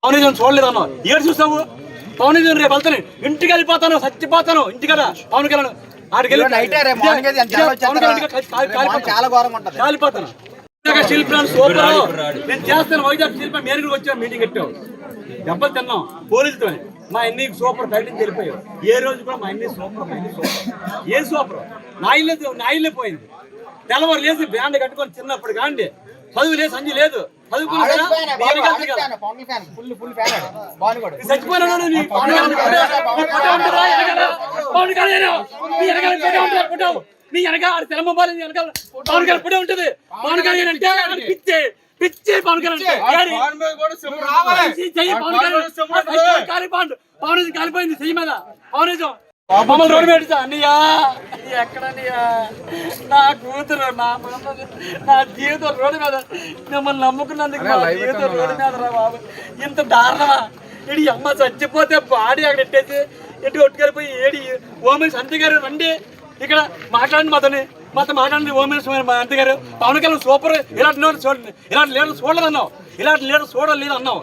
పవన్ కళ్యాణ్ చూడలేదన్నా ఏడు చూస్తావు పవన్ కళ్యాణ్ రేపు వెళ్తాను ఇంటికి వెళ్ళిపోతాను చచ్చిపోతాను ఇంటికడ పవన్ కళ్యాణ్ కాలిపోతాను శిల్పాన్ని సూపర్ నేను చేస్తాను వైజాగ్ శిల్ప మేరకు వచ్చా మీటింగ్ పెట్టావు దెబ్బలు తిన్నాం పోలీసుతో మా అన్ని సూపర్ ప్రకటించి వెళ్ళిపోయావు ఏ రోజు కూడా మా అన్ని సూపర్ ఏ సూపర్ నా ఇల్లే పోయింది తెల్లవారు లేచి బ్యాండ్ కట్టుకొని చిన్నప్పుడు కాండి చదువు లేదు సంజయ్ లేదు నీ వెనక తెలంగాణ వెనకాల పవన్ కళ్యాణ్ పుడే ఉంటది పవన్ కళ్యాణ్ అంటే పిచ్చే పిచ్చే పవన్ కళ్యాణ్ పవన్ కాలిపోయింది చెయ్యి మీద పవన్ మమ్మల్ని రోడ్డు పెడతా అన్నయ్యా ఎక్కడన్నయ్యా నా కూతురు నా జీవితం రోడ్డు మీద మిమ్మల్ని నమ్ముకున్నందుకు నా జీవితం రోడ్డు మీద రా బాబు ఇంత దారుణమా ఇడి అమ్మ చచ్చిపోతే బాడీ అక్కడ ఎట్టేసి ఎటు కొట్టుకెళ్ళిపోయి ఏడి ఓమెన్స్ అంతే గారు రండి ఇక్కడ మాట్లాడండి మాతో మాట్లాడండి ఓమెన్స్ అంతే గారు పవన్ కళ్యాణ్ సూపర్ ఇలాంటి చూడండి ఇలాంటి లీడర్ చూడలేదు అన్నావు ఇలాంటి లీడర్ చూడలేదు అన్నావు